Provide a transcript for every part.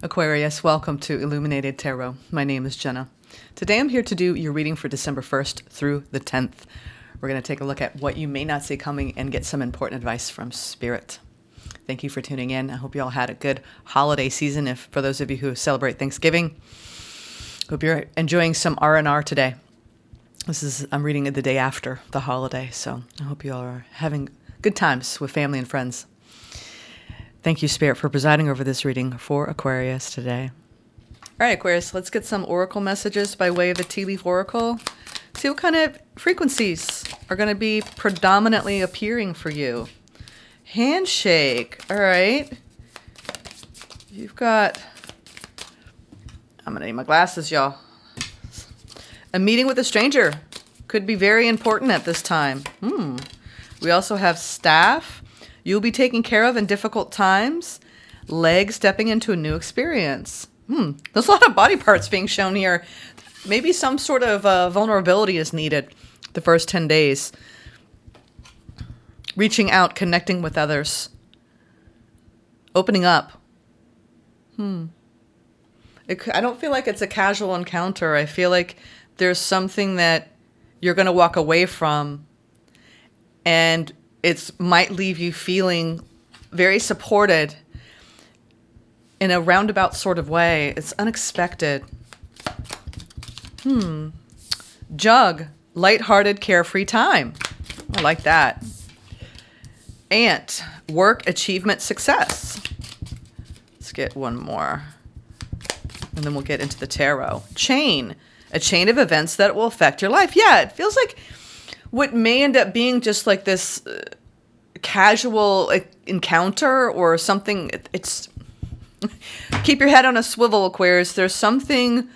Aquarius, welcome to Illuminated Tarot. My name is Jenna. Today I'm here to do your reading for December 1st through the 10th. We're going to take a look at what you may not see coming and get some important advice from Spirit. Thank you for tuning in. I hope you all had a good holiday season. If for those of you who celebrate Thanksgiving, hope you're enjoying some R&R today. I'm reading it the day after the holiday, so I hope you all are having good times with family and friends. Thank you, Spirit, for presiding over this reading for Aquarius today. All right, Aquarius, let's get some oracle messages by way of the tea leaf oracle. See what kind of frequencies are going to be predominantly appearing for you. Handshake. All right. You've got... I'm going to need my glasses, y'all. A meeting with a stranger could be very important at this time. We also have staff. You'll be taken care of in difficult times. Leg stepping into a new experience. There's a lot of body parts being shown here. Maybe some sort of vulnerability is needed the first 10 days. Reaching out, connecting with others. Opening up. I don't feel like it's a casual encounter. I feel like there's something that you're going to walk away from, and it might leave you feeling very supported in a roundabout sort of way. It's unexpected. Jug, lighthearted, carefree time. I like that. Ant, work, achievement, success. Let's get one more. And then we'll get into the tarot. Chain, a chain of events that will affect your life. Yeah, it feels like what may end up being just like this casual encounter or something. It's keep your head on a swivel, Aquarius. There's something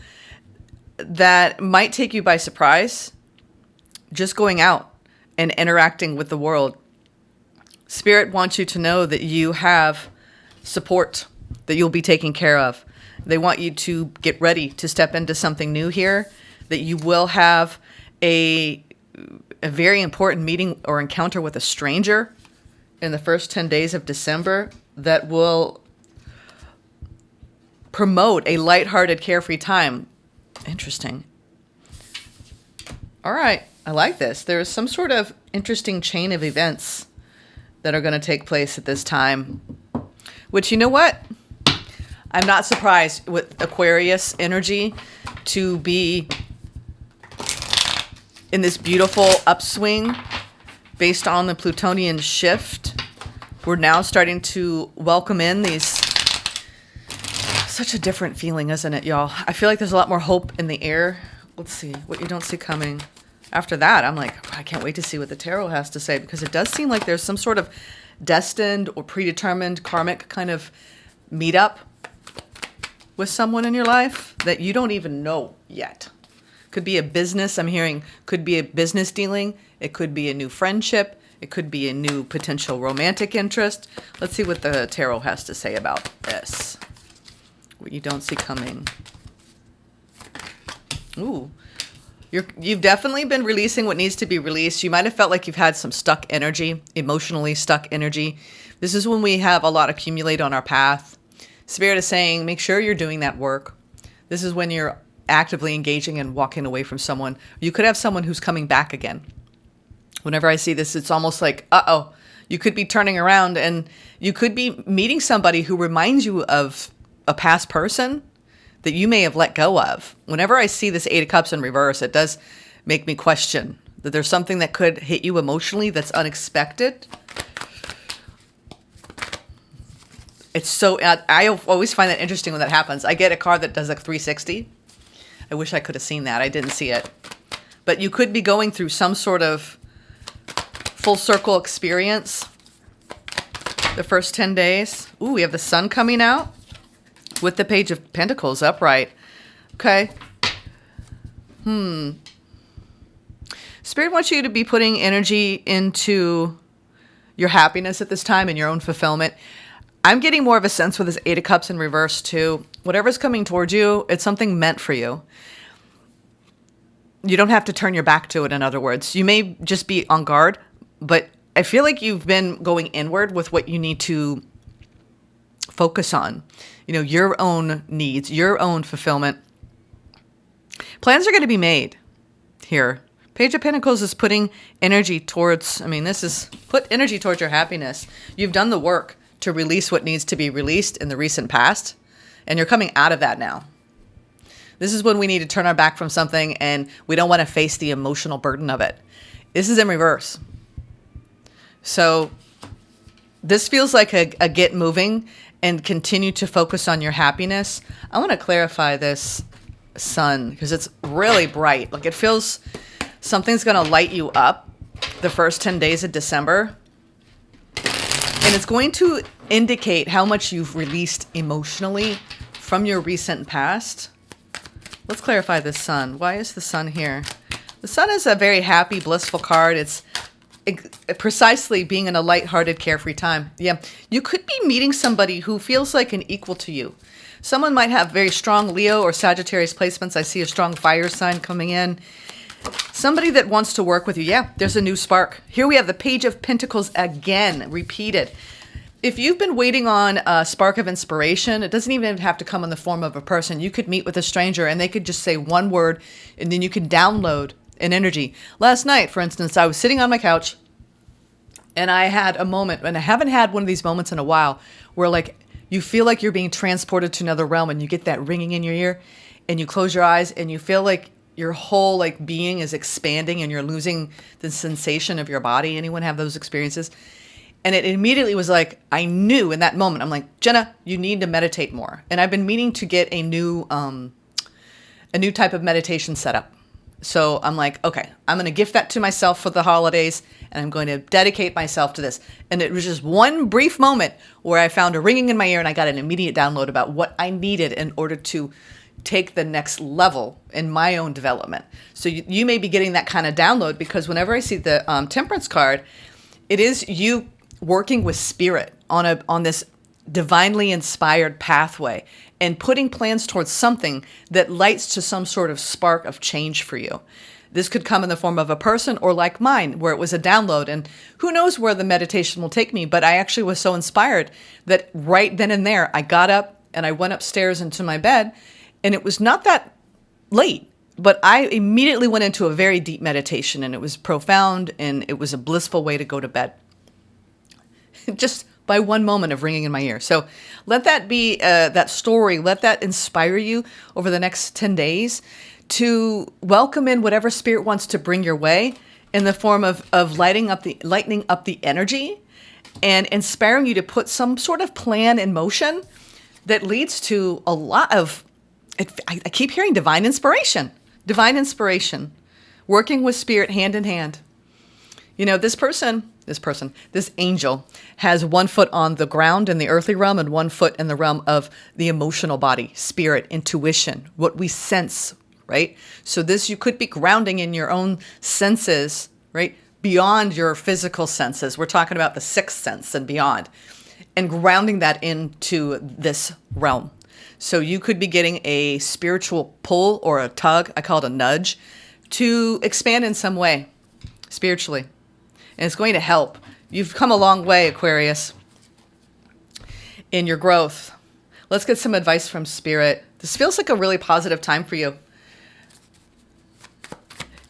that might take you by surprise. Just going out and interacting with the world. Spirit wants you to know that you have support, that you'll be taken care of. They want you to get ready to step into something new here, that you will have a very important meeting or encounter with a stranger in the first 10 days of December that will promote a lighthearted, carefree time. Interesting. All right. I like this. There is some sort of interesting chain of events that are going to take place at this time, which, you know what? I'm not surprised with Aquarius energy to be in this beautiful upswing based on the Plutonian shift. We're now starting to welcome in these... Such a different feeling, isn't it, y'all? I feel like there's a lot more hope in the air. Let's see what you don't see coming. After that, I'm like, I can't wait to see what the tarot has to say, because it does seem like there's some sort of destined or predetermined karmic kind of meetup with someone in your life that you don't even know yet. Could be a business, I'm hearing, could be a business dealing. It could be a new friendship. It could be a new potential romantic interest. Let's see what the tarot has to say about this. What you don't see coming. Ooh. You've definitely been releasing what needs to be released. You might have felt like you've had some stuck energy, emotionally stuck energy. This is when we have a lot accumulate on our path. Spirit is saying, make sure you're doing that work. This is when you're actively engaging and walking away from someone. You could have someone who's coming back again. Whenever I see this, it's almost like, uh-oh. You could be turning around and you could be meeting somebody who reminds you of a past person that you may have let go of. Whenever I see this Eight of Cups in reverse, it does make me question that there's something that could hit you emotionally that's unexpected. It's so, I always find that interesting when that happens. I get a card that does like 360. I wish I could have seen that. I didn't see it. But you could be going through some sort of full circle experience the first 10 days. Ooh, we have the Sun coming out with the Page of Pentacles upright. Okay. Spirit wants you to be putting energy into your happiness at this time and your own fulfillment. I'm getting more of a sense with this Eight of Cups in reverse too. Whatever's coming towards you, it's something meant for you. You don't have to turn your back to it, in other words. You may just be on guard, but I feel like you've been going inward with what you need to focus on. your own needs, your own fulfillment. Plans are going to be made here. Page of Pentacles is putting energy towards, this is put energy towards your happiness. You've done the work to release what needs to be released in the recent past, and you're coming out of that now. This is when we need to turn our back from something and we don't want to face the emotional burden of it. This is in reverse. So this feels like a get moving and continue to focus on your happiness. I want to clarify this sun because it's really bright. Like it feels something's going to light you up the first 10 days of December. And it's going to indicate how much you've released emotionally from your recent past. Let's clarify this sun. Why is the sun here? The sun is a very happy, blissful card. It's precisely being in a lighthearted, carefree time. Yeah, you could be meeting somebody who feels like an equal to you. Someone might have very strong Leo or Sagittarius placements. I see a strong fire sign coming in. Somebody that wants to work with you. Yeah, there's a new spark. Here we have the Page of Pentacles again, repeated. If you've been waiting on a spark of inspiration, it doesn't even have to come in the form of a person. You could meet with a stranger and they could just say one word and then you can download an energy. Last night, for instance, I was sitting on my couch and I had a moment, and I haven't had one of these moments in a while, where like you feel like you're being transported to another realm and you get that ringing in your ear and you close your eyes and you feel like your whole like being is expanding and you're losing the sensation of your body. Anyone have those experiences? And it immediately was like, I knew in that moment, I'm like, Jenna, you need to meditate more. And I've been meaning to get a new type of meditation set up. So I'm like, okay, I'm going to gift that to myself for the holidays and I'm going to dedicate myself to this. And it was just one brief moment where I found a ringing in my ear and I got an immediate download about what I needed in order to take the next level in my own development. So you may be getting that kind of download because whenever I see the Temperance card, it is you working with spirit on this divinely inspired pathway and putting plans towards something that lights to some sort of spark of change for you. This could come in the form of a person or like mine, where it was a download. And who knows where the meditation will take me, but I actually was so inspired that right then and there, I got up and I went upstairs into my bed, and it was not that late, but I immediately went into a very deep meditation, and it was profound, and it was a blissful way to go to bed. Just by one moment of ringing in my ear. So let that be that story. Let that inspire you over the next 10 days to welcome in whatever spirit wants to bring your way in the form of lightening up the energy and inspiring you to put some sort of plan in motion that leads to a lot of, I keep hearing divine inspiration, working with spirit hand in hand. This angel has 1 foot on the ground in the earthly realm and 1 foot in the realm of the emotional body, spirit, intuition, what we sense, right? So you could be grounding in your own senses, right? Beyond your physical senses. We're talking about the sixth sense and beyond, and grounding that into this realm. So you could be getting a spiritual pull or a tug, I call it a nudge, to expand in some way spiritually. And it's going to help. You've come a long way, Aquarius, in your growth. Let's get some advice from Spirit. This feels like a really positive time for you.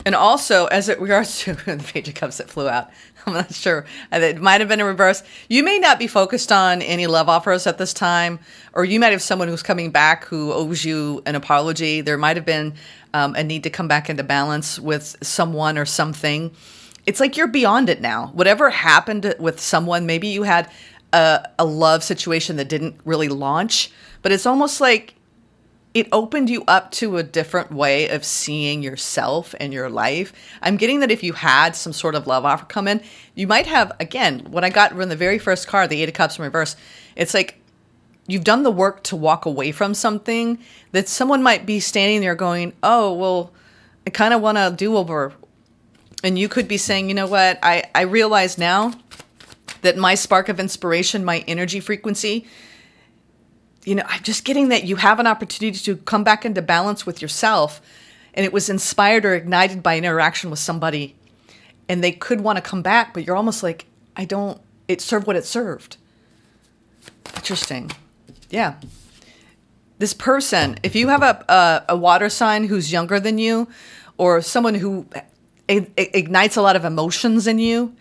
And also, as it regards to the Page of Cups that flew out, I'm not sure. It might have been in reverse. You may not be focused on any love offers at this time, or you might have someone who's coming back who owes you an apology. There might have been a need to come back into balance with someone or something. It's like you're beyond it now. Whatever happened with someone, maybe you had a love situation that didn't really launch, but it's almost like it opened you up to a different way of seeing yourself and your life. I'm getting that if you had some sort of love offer come in, you might have, again, what I got from the very first card, the 8 of Cups in reverse, it's like you've done the work to walk away from something that someone might be standing there going, oh, well, I kind of want to do over. And you could be saying, you know what, I realize now that my spark of inspiration, my energy frequency, I'm just getting that you have an opportunity to come back into balance with yourself, and it was inspired or ignited by an interaction with somebody, and they could want to come back, but you're almost like, it served what it served. Interesting. Yeah. this person, if you have a water sign who's younger than you, or someone who ignites a lot of emotions in you,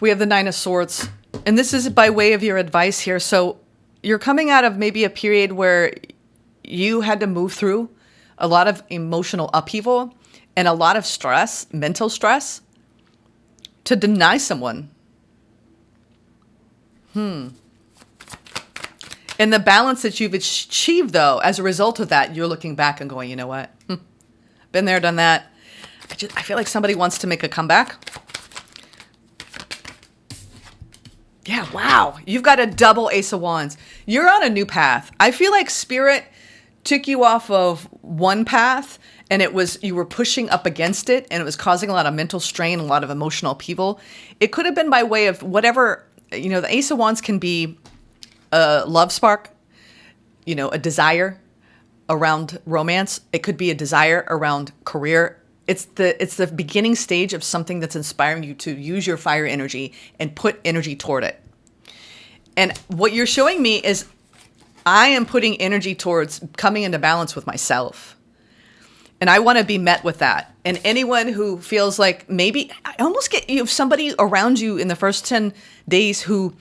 we have the Nine of Swords. And this is by way of your advice here. So you're coming out of maybe a period where you had to move through a lot of emotional upheaval and a lot of stress, mental stress, to deny someone. And the balance that you've achieved, though, as a result of that, you're looking back and going, you know what? Been there, done that. I feel like somebody wants to make a comeback. Yeah, wow. You've got a double Ace of Wands. You're on a new path. I feel like Spirit took you off of one path and you were pushing up against it and it was causing a lot of mental strain, a lot of emotional upheaval. It could have been by way of whatever, the Ace of Wands can be a love spark, a desire around romance. It could be a desire around career. It's the beginning stage of something that's inspiring you to use your fire energy and put energy toward it. And what you're showing me is I am putting energy towards coming into balance with myself. And I want to be met with that. And anyone who feels like maybe, I almost get you have somebody around you in the first 10 days who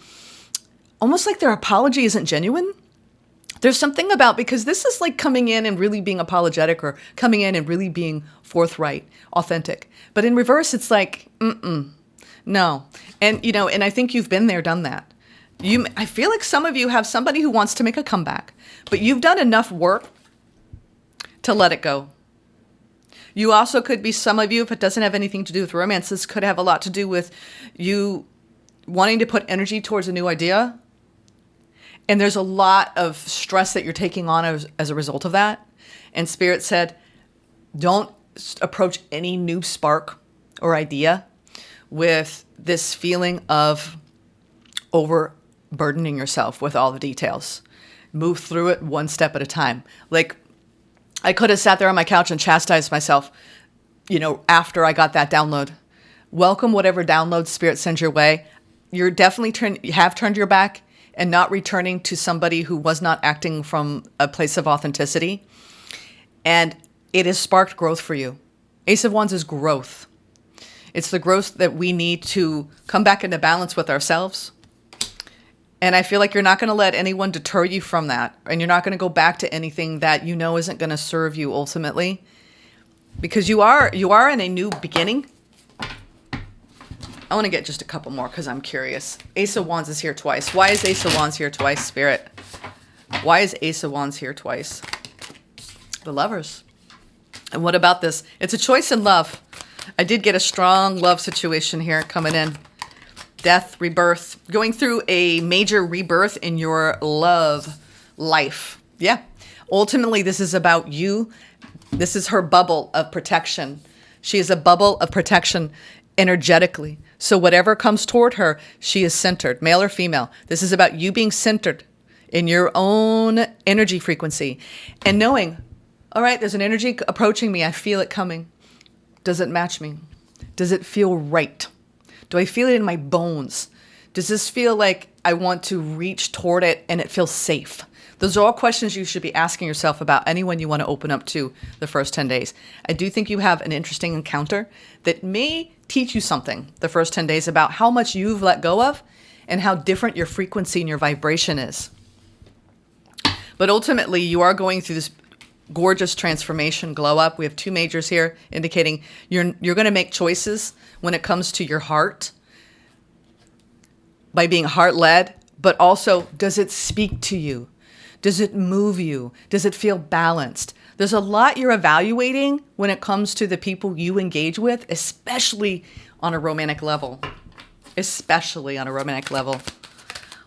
almost like their apology isn't genuine. There's something about, because this is like coming in and really being apologetic or coming in and really being forthright, authentic. But in reverse, it's like, no. And, and I think you've been there, done that. I feel like some of you have somebody who wants to make a comeback, but you've done enough work to let it go. You also could be, some of you, if it doesn't have anything to do with romance, this could have a lot to do with you wanting to put energy towards a new idea. And there's a lot of stress that you're taking on as a result of that. And Spirit said, don't approach any new spark or idea with this feeling of overburdening yourself with all the details. Move through it one step at a time. Like, I could have sat there on my couch and chastised myself, after I got that download. Welcome whatever download Spirit sends your way. You're definitely you have turned your back and not returning to somebody who was not acting from a place of authenticity. And it has sparked growth for you. Ace of Wands is growth. It's the growth that we need to come back into balance with ourselves. And I feel like you're not going to let anyone deter you from that. And you're not going to go back to anything that isn't going to serve you ultimately. Because you are in a new beginning. I want to get just a couple more because I'm curious. Ace of Wands is here twice. Why is Ace of Wands here twice, Spirit? Why is Ace of Wands here twice? The Lovers. And what about this? It's a choice in love. I did get a strong love situation here coming in. Death, rebirth, going through a major rebirth in your love life. Yeah. Ultimately, this is about you. This is her bubble of protection. She is a bubble of protection energetically. So whatever comes toward her, she is centered, male or female. This is about you being centered in your own energy frequency and knowing, all right, there's an energy approaching me. I feel it coming. Does it match me? Does it feel right? Do I feel it in my bones? Does this feel like I want to reach toward it and it feels safe? Those are all questions you should be asking yourself about anyone you want to open up to the first 10 days. I do think you have an interesting encounter that may teach you something the first 10 days about how much you've let go of and how different your frequency and your vibration is. But ultimately, you are going through this gorgeous transformation, glow up. We have two majors here indicating you're going to make choices when it comes to your heart by being heart-led, but also, does it speak to you? Does it move you? Does it feel balanced? There's a lot you're evaluating when it comes to the people you engage with, especially on a romantic level. Especially on a romantic level.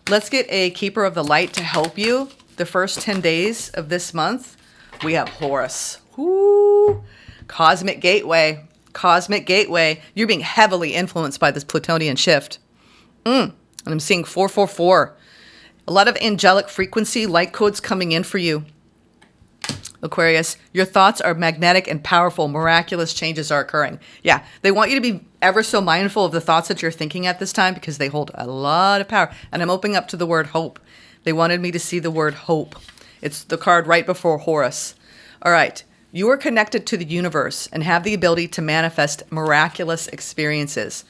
Let's get a keeper of the light to help you the first 10 days of this month. We have Horus. Woo! Cosmic Gateway. Cosmic Gateway. You're being heavily influenced by this Plutonian shift. And I'm seeing 444. A lot of angelic frequency, light codes coming in for you. Aquarius, your thoughts are magnetic and powerful. Miraculous changes are occurring. Yeah, they want you to be ever so mindful of the thoughts that you're thinking at this time because they hold a lot of power. And I'm opening up to the word hope. They wanted me to see the word hope. It's the card right before Horus. All right. You are connected to the universe and have the ability to manifest miraculous experiences.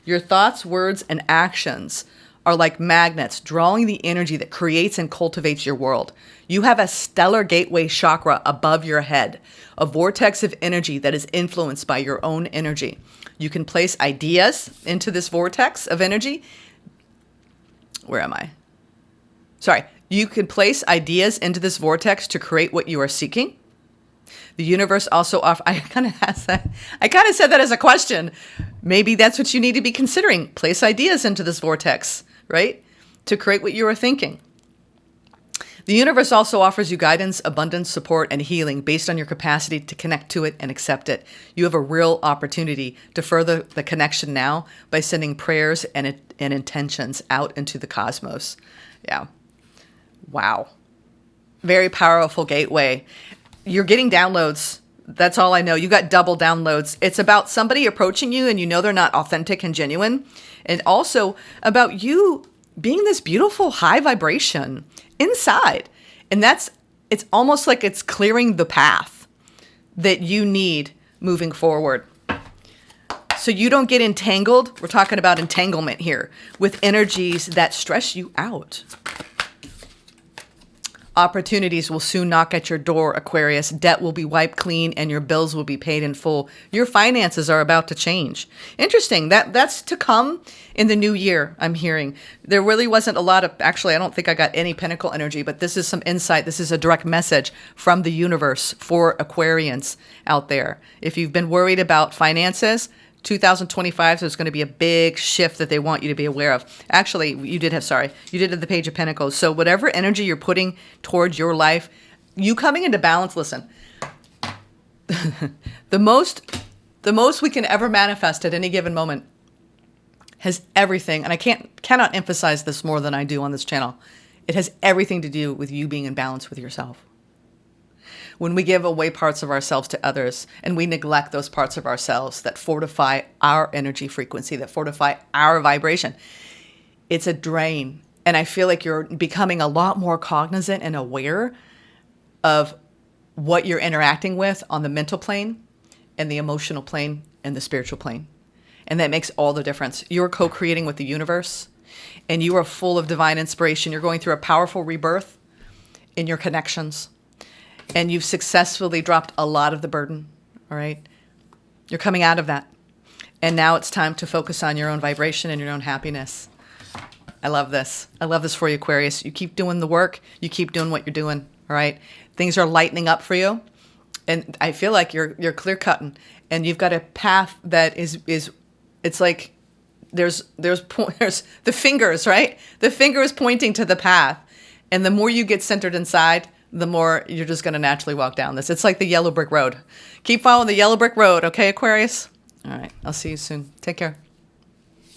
Your thoughts, words, and actions are like magnets, drawing the energy that creates and cultivates your world. You have a stellar gateway chakra above your head, a vortex of energy that is influenced by your own energy. You can place ideas into this vortex of energy. Where am I? Sorry. You can place ideas into this vortex to create what you are seeking. The universe also offers, I kind of said that as a question. Maybe that's what you need to be considering. Place ideas into this vortex, right? To create what you are thinking. The universe also offers you guidance, abundance, support, and healing based on your capacity to connect to it and accept it. You have a real opportunity to further the connection now by sending prayers and intentions out into the cosmos. Yeah. Wow. Very powerful gateway. You're getting downloads. That's all I know. You got double downloads. It's about somebody approaching you and you know they're not authentic and genuine. And also about you being this beautiful high vibration inside. And it's almost like it's clearing the path that you need moving forward. So you don't get entangled. We're talking about entanglement here with energies that stress you out. Opportunities will soon knock at your door, Aquarius. Debt will be wiped clean and your bills will be paid in full. Your finances are about to change. Interesting. That's to come in the new year, I'm hearing. There really wasn't a lot of, actually, I don't think I got any pentacle energy, but this is some insight. This is a direct message from the universe for Aquarians out there. If you've been worried about finances, 2025, there's going to be a big shift that they want you to be aware of. Actually, you did have the Page of Pentacles. So whatever energy you're putting towards your life, you coming into balance, listen, the most we can ever manifest at any given moment has everything, and I cannot emphasize this more than I do on this channel. It has everything to do with you being in balance with yourself. When we give away parts of ourselves to others and we neglect those parts of ourselves that fortify our energy frequency, that fortify our vibration, it's a drain. And I feel like you're becoming a lot more cognizant and aware of what you're interacting with on the mental plane and the emotional plane and the spiritual plane. And that makes all the difference. You're co-creating with the universe and you are full of divine inspiration. You're going through a powerful rebirth in your connections. And you've successfully dropped a lot of the burden, all right? You're coming out of that. And now it's time to focus on your own vibration and your own happiness. I love this. I love this for you, Aquarius. You keep doing the work. You keep doing what you're doing, all right? Things are lightening up for you. And I feel like you're clear-cutting. And you've got a path that is it's like there's the fingers, right? The finger is pointing to the path. And the more you get centered inside, the more you're just going to naturally walk down this. It's like the yellow brick road. Keep following the yellow brick road, okay, Aquarius? All right, I'll see you soon. Take care.